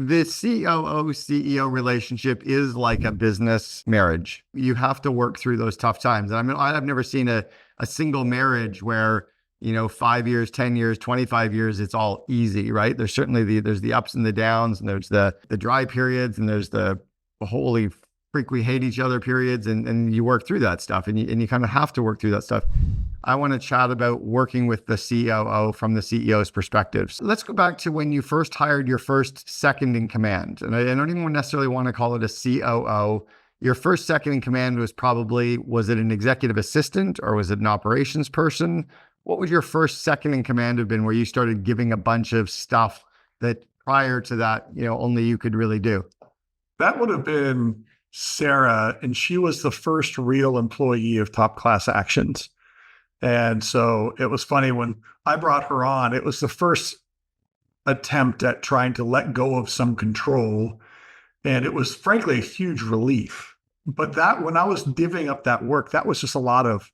The COO CEO relationship is like a business marriage. You have to work through those tough times. And I mean, I've never seen a single marriage where, 5 years, 10 years, 25 years, it's all easy, right? There's certainly there's the ups and the downs, and there's the dry periods, and there's the holy freak, we hate each other periods. And you work through that stuff, and you kind of have to work through that stuff. I want to chat about working with the COO from the CEO's perspective. So let's go back to when you first hired your first second in command. And I don't even necessarily want to call it a COO. Your first second in command was it an executive assistant or was it an operations person? What would your first second in command have been where you started giving a bunch of stuff that prior to that, only you could really do? That would have been Sarah, and she was the first real employee of Top Class Actions. And so it was funny when I brought her on, it was the first attempt at trying to let go of some control. And it was frankly a huge relief. But when I was divvying up that work, that was just a lot of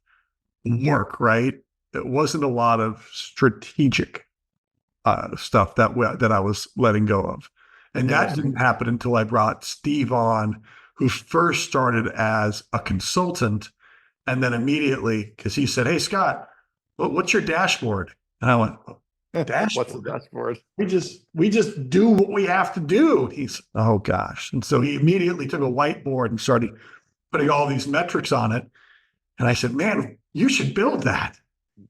work, right? It wasn't a lot of strategic stuff that I was letting go of. And that didn't happen until I brought Steve on, who first started as a consultant. And then immediately, because he said, "Hey, Scott, what's your dashboard?" And I went, "Dashboard? What's the dashboard? We just do what we have to do." He's, "Oh gosh." And so he immediately took a whiteboard and started putting all these metrics on it. And I said, "Man, you should build that."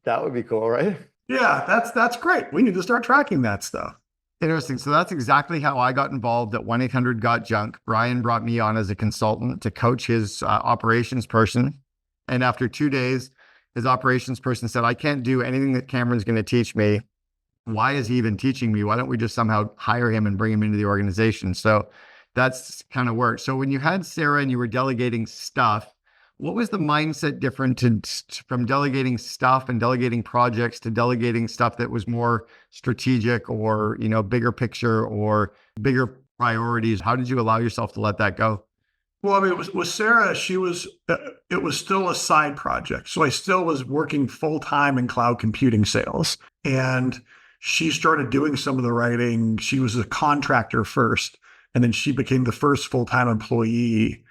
That would be cool, right? Yeah, that's great. We need to start tracking that stuff. Interesting. So that's exactly how I got involved at 1-800-GOT-JUNK. Brian brought me on as a consultant to coach his operations person. And after 2 days, his operations person said, "I can't do anything that Cameron's going to teach me. Why is he even teaching me? Why don't we just somehow hire him and bring him into the organization?" So that's kind of worked. So when you had Sarah and you were delegating stuff, what was the mindset different from delegating stuff and delegating projects to delegating stuff that was more strategic or, bigger picture or bigger priorities? How did you allow yourself to let that go? Well, I mean, with Sarah, it was still a side project. So I still was working full time in cloud computing sales. And she started doing some of the writing. She was a contractor first, and then she became the first full-time employee.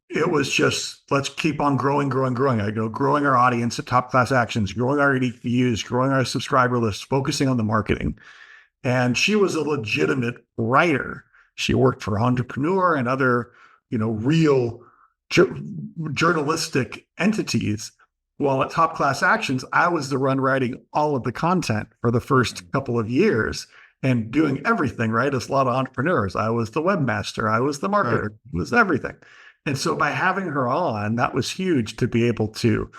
It was just, let's keep on growing. I go, growing our audience at Top Class Actions, growing our unique views, growing our subscriber list, focusing on the marketing. And she was a legitimate writer. She worked for Entrepreneur and other, real journalistic entities. While at Top Class Actions, I was the one writing all of the content for the first couple of years and doing everything, right? As a lot of entrepreneurs, I was the webmaster, I was the marketer, it was everything. And so by having her on, that was huge to be able to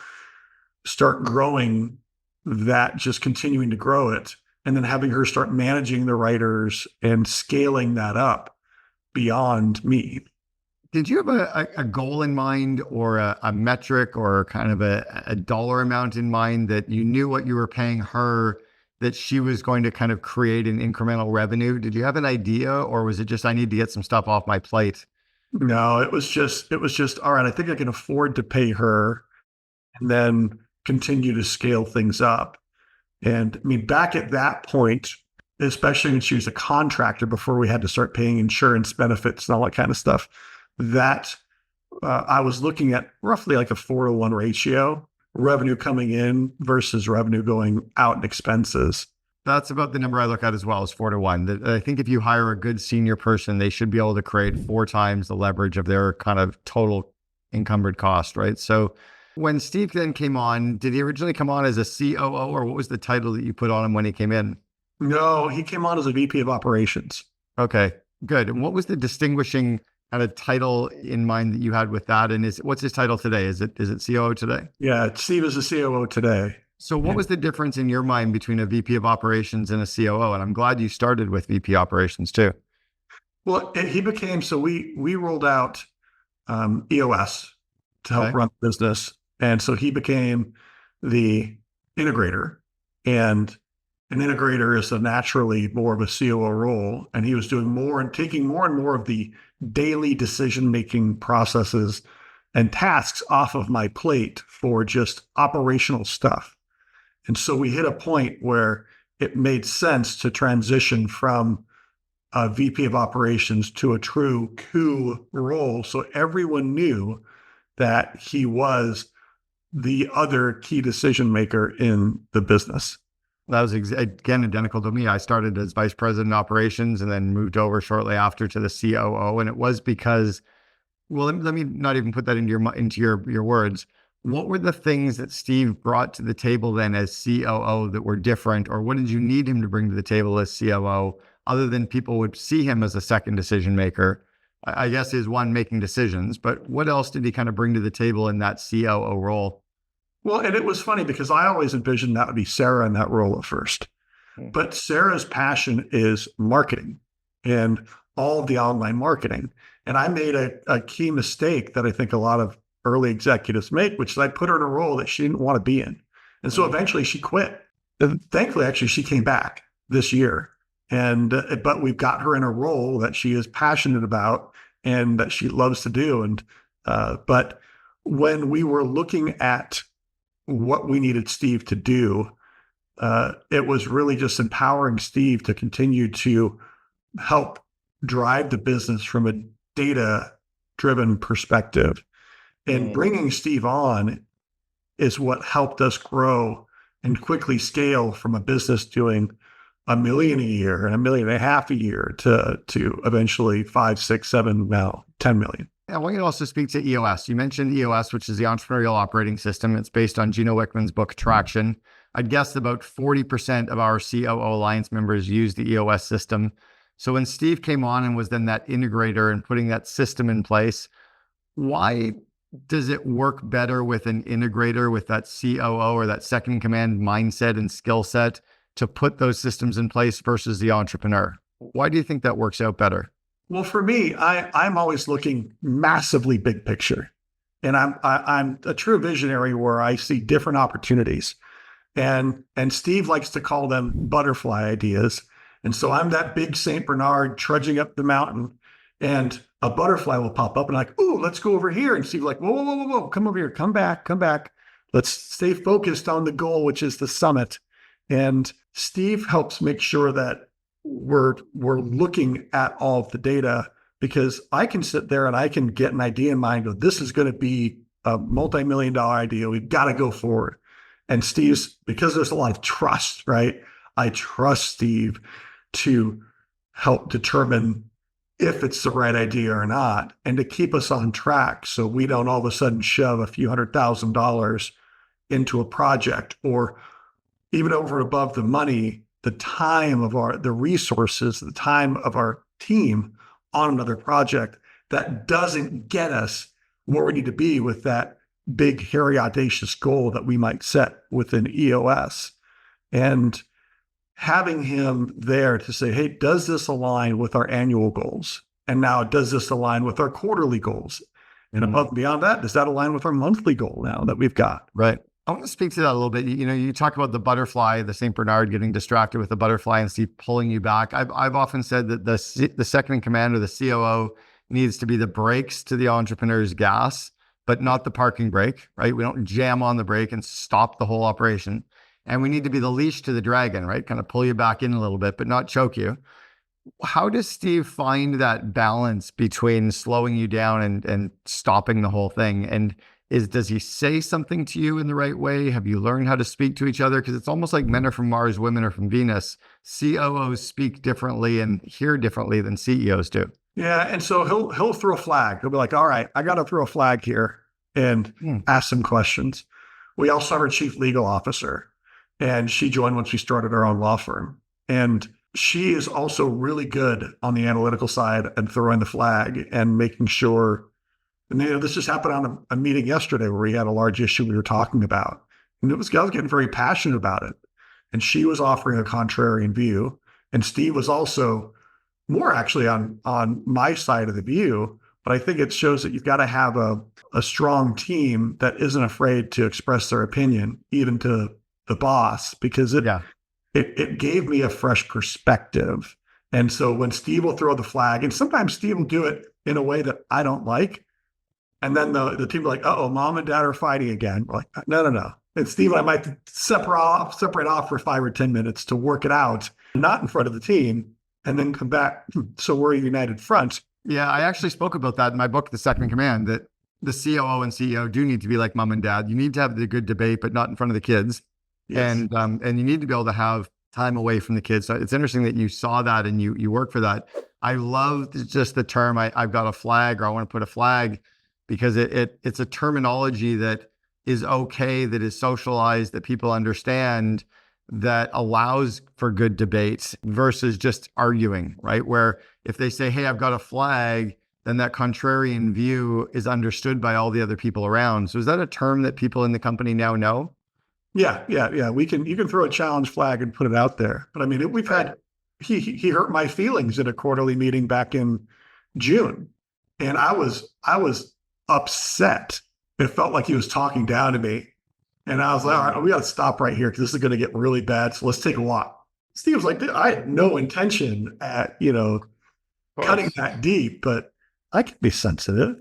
start growing that, just continuing to grow it. And then having her start managing the writers and scaling that up beyond me. Did you have a goal in mind or a metric or kind of a dollar amount in mind that you knew what you were paying her, that she was going to kind of create an incremental revenue? Did you have an idea, or was it just, I need to get some stuff off my plate? No, it was just, all right, I think I can afford to pay her and then continue to scale things up. And I mean, back at that point, especially when she was a contractor before we had to start paying insurance benefits and all that kind of stuff, that I was looking at roughly like a 4-to-1 ratio, revenue coming in versus revenue going out in expenses. That's about the number I look at as well, is 4-to-1. I think if you hire a good senior person, they should be able to create 4 times the leverage of their kind of total encumbered cost, right? So when Steve then came on, did he originally come on as a COO, or what was the title that you put on him when he came in? No, he came on as a VP of operations. Okay, good. And what was the distinguishing kind of title in mind that you had with that? And what's his title today? Is it COO today? Yeah, Steve is a COO today. So what was the difference in your mind between a VP of operations and a COO? And I'm glad you started with VP operations too. Well, he became, so we rolled out EOS to help run the business. And so he became the integrator, and an integrator is naturally more of a COO role. And he was doing more and taking more and more of the daily decision-making processes and tasks off of my plate for just operational stuff. And so we hit a point where it made sense to transition from a VP of operations to a true COO role. So everyone knew that he was the other key decision maker in the business. That was again identical to me. I started as vice president of operations and then moved over shortly after to the COO. And it was because, well, let me not even put that into your words. What were the things that Steve brought to the table then as COO that were different, or what did you need him to bring to the table as COO, other than people would see him as a second decision maker? I guess is one, making decisions, but what else did he kind of bring to the table in that COO role? Well, and it was funny because I always envisioned that would be Sarah in that role at first. But Sarah's passion is marketing and all of the online marketing. And I made a key mistake that I think a lot of early executives make, which is I put her in a role that she didn't want to be in. And so eventually she quit. And thankfully, actually, she came back this year. But we've got her in a role that she is passionate about and that she loves to do. But when we were looking at what we needed Steve to do, it was really just empowering Steve to continue to help drive the business from a data-driven perspective. And bringing Steve on is what helped us grow and quickly scale from a business doing $1 million a year and $1.5 million a year to eventually 5, 6, 7, now 10 million. I want you to also speak to EOS. You mentioned EOS, which is the entrepreneurial operating system. It's based on Gino Wickman's book, Traction. I'd guess about 40% of our COO Alliance members use the EOS system. So when Steve came on and was then that integrator and putting that system in place, why does it work better with an integrator with that COO or that second in command mindset and skill set to put those systems in place versus the entrepreneur? Why do you think that works out better? Well, for me, I'm always looking massively big picture, and I'm a true visionary where I see different opportunities, and Steve likes to call them butterfly ideas, and so I'm that big Saint Bernard trudging up the mountain, and a butterfly will pop up, and I'm like, ooh, let's go over here, and Steve's like, whoa, whoa, whoa, whoa, come over here, come back, let's stay focused on the goal, which is the summit, and Steve helps make sure that we're looking at all of the data, because I can sit there and I can get an idea in mind, go, this is going to be a multi-million-dollar idea. We've got to go forward. And Steve's, because there's a lot of trust, right? I trust Steve to help determine if it's the right idea or not, and to keep us on track so we don't all of a sudden shove a few $100,000 into a project, or even over and above the money, the time of the resources, the time of our team on another project that doesn't get us where we need to be with that big, hairy, audacious goal that we might set within EOS. And having him there to say, hey, does this align with our annual goals? And now, does this align with our quarterly goals? And above and beyond that, does that align with our monthly goal now that we've got? Right. I want to speak to that a little bit. You know, you talk about the butterfly, the St. Bernard getting distracted with the butterfly and Steve pulling you back. I've often said that the second in command or the COO needs to be the brakes to the entrepreneur's gas, but not the parking brake, right? We don't jam on the brake and stop the whole operation. And we need to be the leash to the dragon, right? Kind of pull you back in a little bit, but not choke you. How does Steve find that balance between slowing you down and stopping the whole thing? And does he say something to you in the right way? Have you learned how to speak to each other? Because it's almost like men are from Mars, women are from Venus. COOs speak differently and hear differently than CEOs do. Yeah, and so he'll throw a flag. He'll be like, all right, I got to throw a flag here and ask some questions. We also have our chief legal officer, and she joined when she started her own law firm. And she is also really good on the analytical side and throwing the flag and making sure. And this just happened on a meeting yesterday where we had a large issue we were talking about. And I was getting very passionate about it. And she was offering a contrarian view. And Steve was also more actually on my side of the view. But I think it shows that you've got to have a strong team that isn't afraid to express their opinion, even to the boss, because it gave me a fresh perspective. And so when Steve will throw the flag, and sometimes Steve will do it in a way that I don't like, and then the team will be like, uh-oh, mom and dad are fighting again. We're like, no. And Steve and I might separate off for 5 or 10 minutes to work it out, not in front of the team, and then come back. So we're a united front. Yeah, I actually spoke about that in my book, The Second in Command, that the COO and CEO do need to be like mom and dad. You need to have the good debate, but not in front of the kids. Yes. And you need to be able to have time away from the kids. So it's interesting that you saw that and you work for that. I love just the term I've got a flag, or I want to put a flag, because it's a terminology that is okay, that is socialized, that people understand, that allows for good debates versus just arguing, right? Where if they say, hey, I've got a flag, then that contrarian view is understood by all the other people around. So is that a term that people in the company now know? Yeah. You can throw a challenge flag and put it out there. But I mean, we've had, he hurt my feelings at a quarterly meeting back in June. And I was upset. It felt like he was talking down to me. And I was like, all right, we got to stop right here because this is going to get really bad. So let's take a walk. Steve was like, I had no intention at, cutting that deep, but I can be sensitive,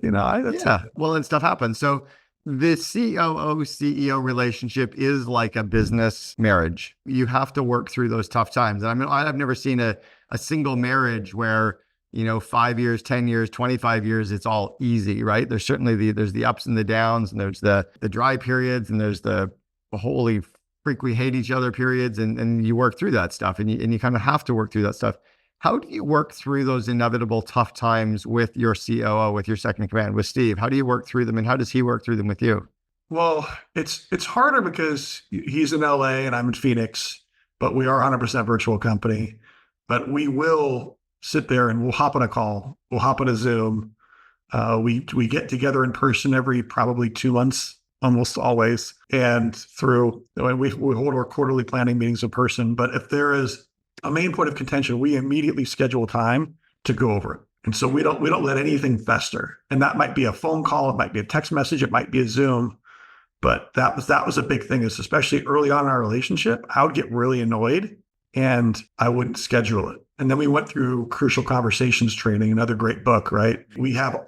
Well, and stuff happens. So the COO CEO relationship is like a business marriage. You have to work through those tough times. And I mean, I've never seen a single marriage where, 5 years, 10 years, 25 years, it's all easy, right? There's certainly there's the ups and the downs, and there's the dry periods, and there's the holy freak, we hate each other periods. And you work through that stuff, and you kind of have to work through that stuff. How do you work through those inevitable tough times with your COO, with your second in command, with Steve? How do you work through them, and how does he work through them with you? Well, it's harder because he's in LA and I'm in Phoenix, but we are a 100% virtual company. But we will sit there and we'll hop on a call. We'll hop on a Zoom. We get together in person every probably 2 months, almost always. And we hold our quarterly planning meetings in person. But if there is a main point of contention, we immediately schedule time to go over it. And so we don't let anything fester. And that might be a phone call, it might be a text message, it might be a Zoom. But that was a big thing, is especially early on in our relationship, I would get really annoyed and I wouldn't schedule it. And then we went through Crucial Conversations training, another great book, right? We have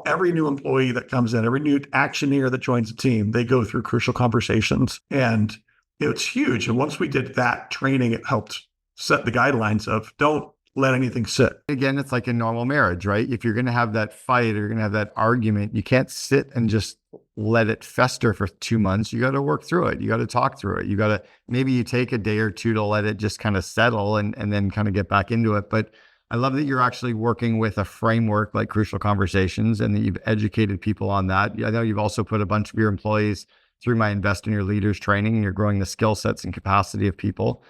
every new employee that comes in, every new actioneer that joins the team, they go through Crucial Conversations. And it's huge. And once we did that training, it helped set the guidelines of don't let anything sit. Again, it's like a normal marriage, right? If you're going to have that fight or you're going to have that argument, you can't sit and just let it fester for 2 months. You got to work through it. You got to talk through it. Maybe you take a day or two to let it just kind of settle and then kind of get back into it. But I love that you're actually working with a framework like Crucial Conversations, and that you've educated people on that. I know you've also put a bunch of your employees through my Invest in Your Leaders training, and you're growing the skill sets and capacity of people.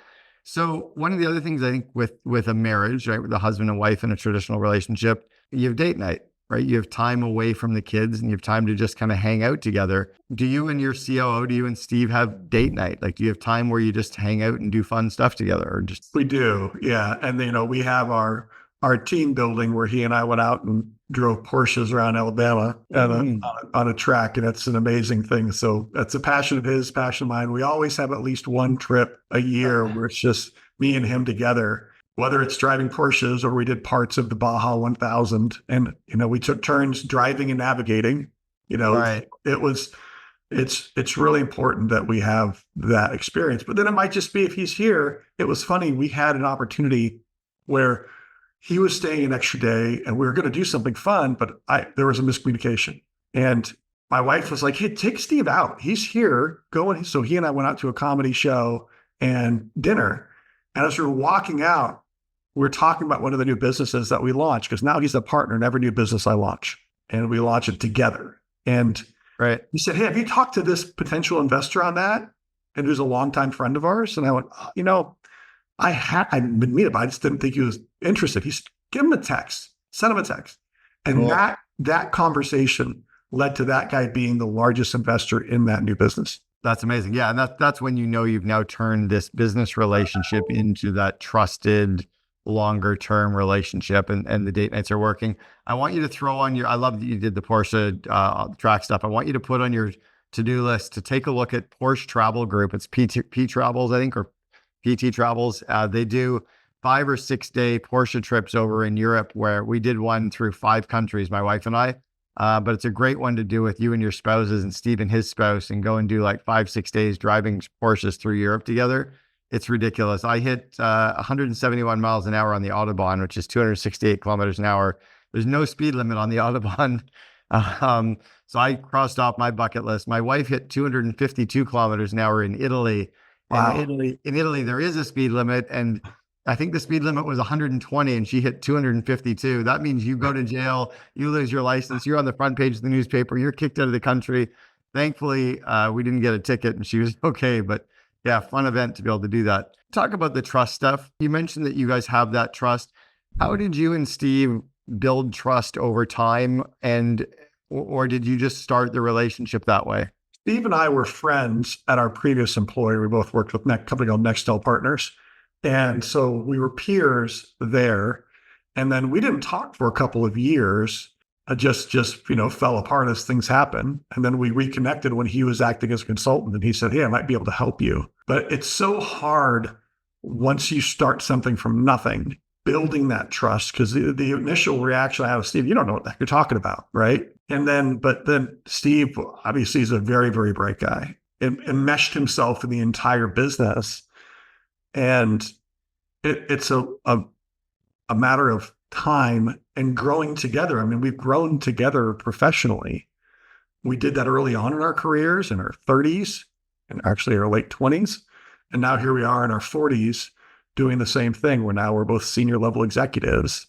So one of the other things I think with a marriage, right, with a husband and wife in a traditional relationship, you have date night, right? You have time away from the kids and you have time to just kind of hang out together. Do you and your COO, do you and Steve have date night? Like, do you have time where you just hang out and do fun stuff together, or just? We do. Yeah. And we have our team building where he and I went out and drove Porsches around Alabama on a track. And it's an amazing thing. So that's a passion of his, passion of mine. We always have at least one trip a year where it's just me and him together, whether it's driving Porsches or we did parts of the Baja 1000. And, we took turns driving and navigating. Right. It's really important that we have that experience. But then it might just be, if he's here, it was funny. We had an opportunity where he was staying an extra day and we were going to do something fun, but there was a miscommunication. And my wife was like, hey, take Steve out. He's here going. So he and I went out to a comedy show and dinner. And as we were walking out, we were talking about one of the new businesses that we launched, because now he's a partner in every new business I launch, and we launch it together. And right. He said, hey, have you talked to this potential investor on that? And who's a longtime friend of ours? And I went, I've been meeting him. I just didn't think he was interested. He's give him a text, send him a text. And cool. that conversation led to that guy being the largest investor in that new business. That's amazing. Yeah. And that's when you've now turned this business relationship into that trusted, longer term relationship, and the date nights are working. I want you to throw on I love that you did the Porsche track stuff. I want you to put on your to-do list to take a look at Porsche Travel Group. It's P Travels, I think, or PT Travels. They do 5 or 6 day Porsche trips over in Europe, where we did one through 5 countries, my wife and I. But it's a great one to do with you and your spouses, and Steve and his spouse, and go and do like 5, 6 days driving Porsches through Europe together. It's ridiculous. I hit 171 miles an hour on the Autobahn, which is 268 kilometers an hour. There's no speed limit on the Autobahn. So I crossed off my bucket list. My wife hit 252 kilometers an hour in Italy. Wow. And in Italy, there is a speed limit. And I think the speed limit was 120 and she hit 252. That means you go to jail, you lose your license, you're on the front page of the newspaper, you're kicked out of the country. Thankfully, we didn't get a ticket and she was okay. But yeah, fun event to be able to do that. Talk about the trust stuff. You mentioned that you guys have that trust. How did you and Steve build trust over time, or did you just start the relationship that way? Steve and I were friends at our previous employer. We both worked with a company called Nextel Partners. And so we were peers there. And then we didn't talk for a couple of years. Just fell apart as things happen. And then we reconnected when he was acting as a consultant and he said, hey, I might be able to help you. But it's so hard once you start something from nothing, building that trust, because the initial reaction I have with Steve, you don't know what the heck you're talking about, right? But then Steve obviously is a very, very bright guy and enmeshed himself in the entire business. And it's a matter of time and growing together. I mean, we've grown together professionally. We did that early on in our careers, in our 30s and actually our late 20s. And now here we are in our 40s doing the same thing. We're both senior level executives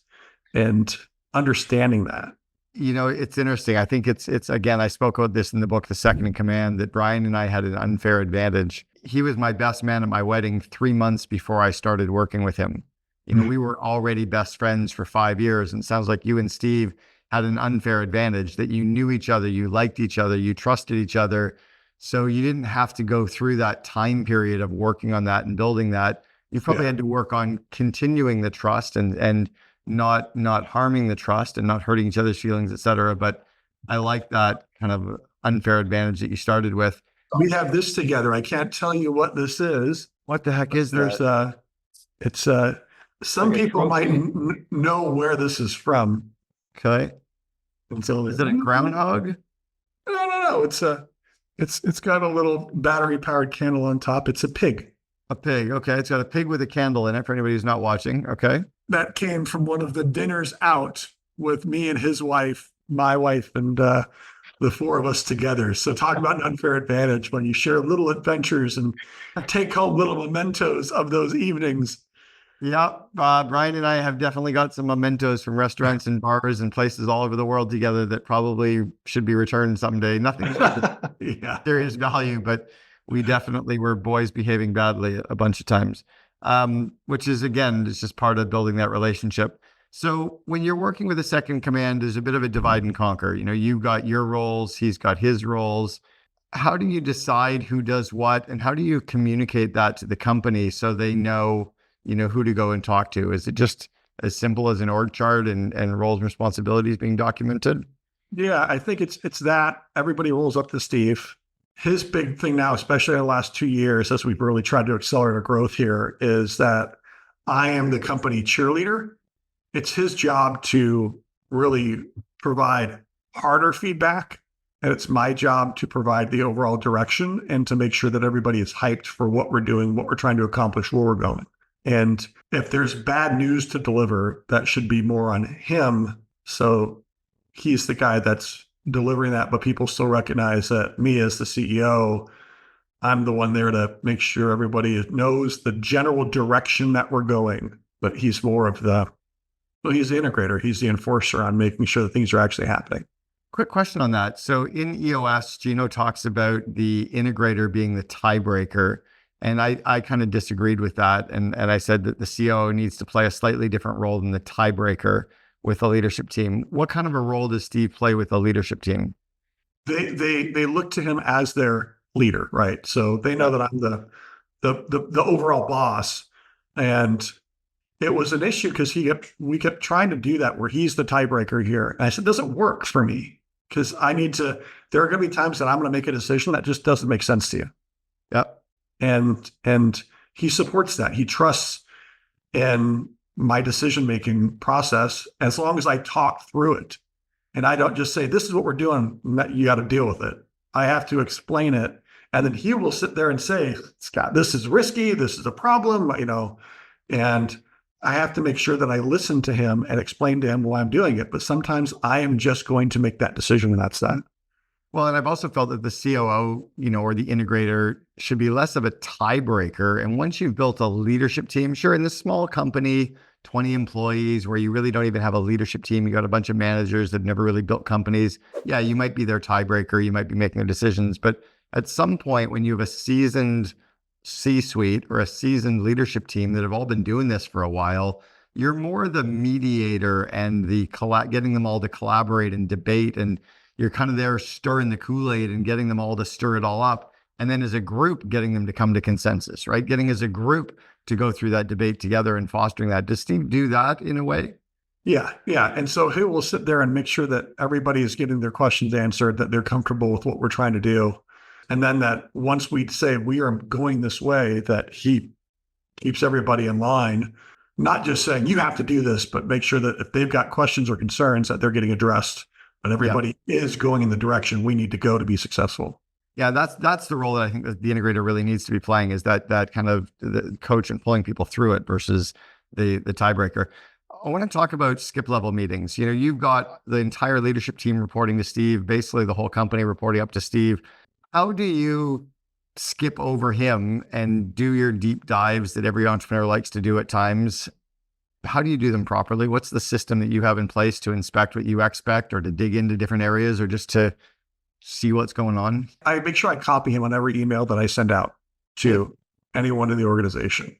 and understanding that. It's interesting. I think it's again, I spoke about this in the book, The Second in Command, that Brian and I had an unfair advantage. He was my best man at my wedding 3 months before I started working with him. We were already best friends for 5 years. And it sounds like you and Steve had an unfair advantage that you knew each other, you liked each other, you trusted each other. So you didn't have to go through that time period of working on that and building that. You probably had to work on continuing the trust and not harming the trust and not hurting each other's feelings, et cetera. But I like that kind of unfair advantage that you started with. We have this together. I can't tell you what this is. What the heck is that? Some like people might know where this is from. Okay. So is it a groundhog? No. It's got a little battery powered candle on top. It's a pig. A pig. Okay. It's got a pig with a candle in it for anybody who's not watching. Okay. That came from one of the dinners out with me and his wife, my wife, and the four of us together. So talk about an unfair advantage when you share little adventures and take home little mementos of those evenings. Yeah, Brian and I have definitely got some mementos from restaurants and bars and places all over the world together that probably should be returned someday. Nothing serious value, but we definitely were boys behaving badly a bunch of times, which is, again, it's just part of building that relationship. So when you're working with a second in command, there's a bit of a divide and conquer. You've got your roles, he's got his roles. How do you decide who does what, and how do you communicate that to the company so they know who to go and talk to? Is it just as simple as an org chart and roles and responsibilities being documented? Yeah, I think it's that everybody rolls up to Steve. His big thing now, especially in the last 2 years, as we've really tried to accelerate our growth here, is that I am the company cheerleader. It's his job to really provide harder feedback. And it's my job to provide the overall direction and to make sure that everybody is hyped for what we're doing, what we're trying to accomplish, where we're going. And if there's bad news to deliver, that should be more on him. So he's the guy that's delivering that, but people still recognize that me as the CEO, I'm the one there to make sure everybody knows the general direction that we're going. But he's more of he's the integrator. He's the enforcer on making sure that things are actually happening. Quick question on that. So in EOS, Gino talks about the integrator being the tiebreaker. And I kind of disagreed with that. And I said that the COO needs to play a slightly different role than the tiebreaker with the leadership team. What kind of a role does Steve play with the leadership team? They look to him as their leader, right? So they know that I'm the overall boss. And it was an issue because we kept trying to do that where he's the tiebreaker here. And I said, it doesn't work for me because there are going to be times that I'm going to make a decision that just doesn't make sense to you. Yep. And he supports that. He trusts in my decision-making process as long as I talk through it. And I don't just say, this is what we're doing, you got to deal with it. I have to explain it And then he will sit there and say, Scott, this is risky. This is a problem, and I have to make sure that I listen to him and explain to him why I'm doing it. But sometimes I am just going to make that decision, and that's that. Well, and I've also felt that the COO, or the integrator should be less of a tiebreaker. And once you've built a leadership team, sure, in this small company, 20 employees, where you really don't even have a leadership team, you got a bunch of managers that have never really built companies. Yeah, you might be their tiebreaker. You might be making their decisions. But at some point, when you have a seasoned C-suite or a seasoned leadership team that have all been doing this for a while, you're more the mediator and the getting them all to collaborate and debate, and you're kind of there stirring the Kool-Aid and getting them all to stir it all up. And then as a group, getting them to come to consensus, right? Getting as a group to go through that debate together and fostering that. Does Steve do that in a way? Yeah. And so he will sit there and make sure that everybody is getting their questions answered, that they're comfortable with what we're trying to do. And then that once we say we are going this way, that he keeps everybody in line, not just saying you have to do this, but make sure that if they've got questions or concerns that they're getting addressed, but everybody is going in the direction we need to go to be successful. Yeah, that's the role that I think that the integrator really needs to be playing, is that kind of the coach and pulling people through it versus the tiebreaker. I want to talk about skip level meetings. You've got the entire leadership team reporting to Steve, basically the whole company reporting up to Steve. How do you skip over him and do your deep dives that every entrepreneur likes to do at times? How do you do them properly? What's the system that you have in place to inspect what you expect, or to dig into different areas, or just to see what's going on? I make sure I copy him on every email that I send out to anyone in the organization.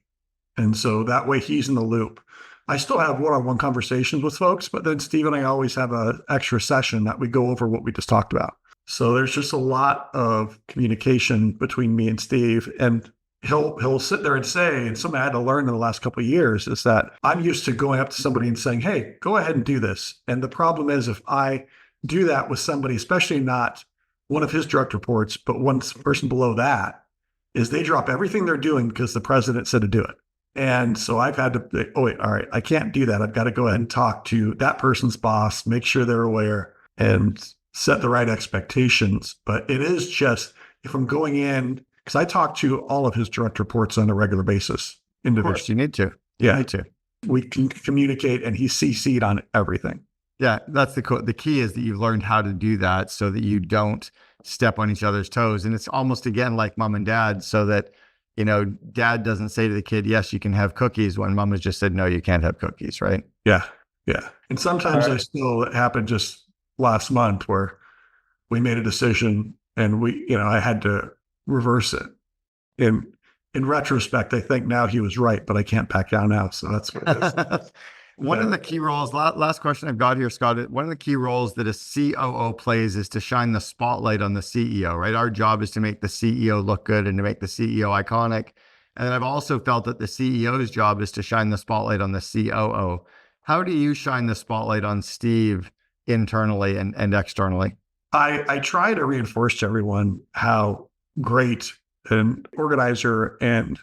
And so that way he's in the loop. I still have one-on-one conversations with folks, but then Steve and I always have an extra session that we go over what we just talked about. So there's just a lot of communication between me and Steve, and he'll sit there and say, and something I had to learn in the last couple of years is that I'm used to going up to somebody and saying, hey, go ahead and do this. And the problem is if I do that with somebody, especially not one of his direct reports, but one person below that, is they drop everything they're doing because the president said to do it. And so I've had to, all right, I can't do that. I've got to go ahead and talk to that person's boss, make sure they're aware, and set the right expectations. But it is just, if I'm going in, because I talk to all of his direct reports on a regular basis. Individually. Of course, you need to. Yeah. You need to. We can communicate, and he's CC'd on everything. Yeah, that's the key, is that you've learned how to do that so that you don't step on each other's toes. And it's almost, again, like mom and dad, so that, dad doesn't say to the kid, yes, you can have cookies, when mom has just said, no, you can't have cookies, right? Yeah. And sometimes it happened just last month where we made a decision and I had to reverse it. In retrospect, I think now he was right, but I can't back down now. So that's what it is. One of the key roles, last question I've got here, Scott, one of the key roles that a COO plays is to shine the spotlight on the CEO, right? Our job is to make the CEO look good and to make the CEO iconic. And then I've also felt that the CEO's job is to shine the spotlight on the COO. How do you shine the spotlight on Steve internally and externally? I try to reinforce to everyone how great an organizer and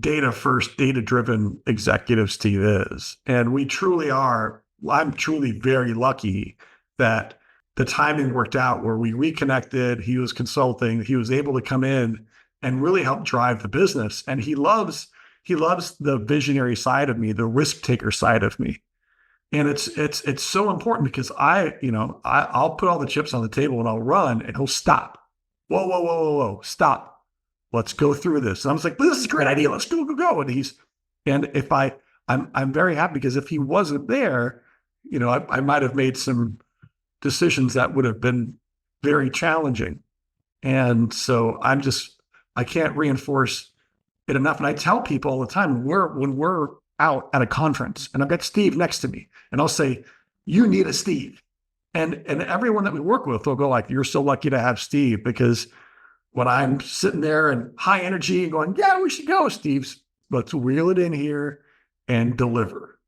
data-first, data-driven executive Steve is. And we truly are. I'm truly very lucky that the timing worked out where we reconnected. He was consulting. He was able to come in and really help drive the business. And he loves the visionary side of me, the risk taker side of me. And it's so important because I'll put all the chips on the table and I'll run, and he'll stop. Whoa, stop. Let's go through this. And I was like, this is a great idea. Let's go. And if I'm very happy, because if he wasn't there, I might have made some decisions that would have been very challenging. And so I can't reinforce it enough. And I tell people all the time, when we're out at a conference and I've got Steve next to me, and I'll say, you need a Steve. And everyone that we work with will go like, you're so lucky to have Steve, because when I'm sitting there and high energy and going, yeah, we should go, let's reel it in here and deliver.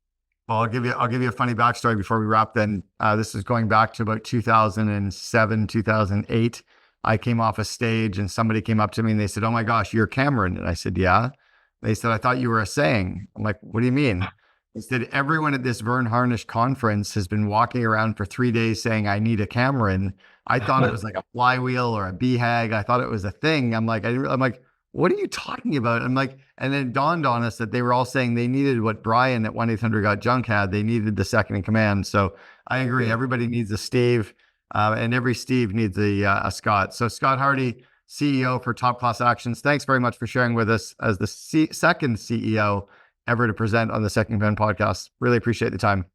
Well, I'll give you a funny backstory before we wrap then. This is going back to about 2007, 2008. I came off a stage and somebody came up to me and they said, oh my gosh, you're Cameron. And I said, yeah. They said, I thought you were a saying. I'm like, what do you mean? He said, everyone at this Vern Harnish conference has been walking around for 3 days saying, I need a Cameron. I thought it was like a flywheel or a BHAG. I thought it was a thing. I'm like, what are you talking about? I'm like, and then it dawned on us that they were all saying they needed what Brian at 1-800-GOT-JUNK had. They needed the second in command. So I agree. Everybody needs a Steve, and every Steve needs a Scott. So Scott Hardy, CEO for Top Class Actions, thanks very much for sharing with us as the second CEO ever to present on the Second Command podcast. Really appreciate the time.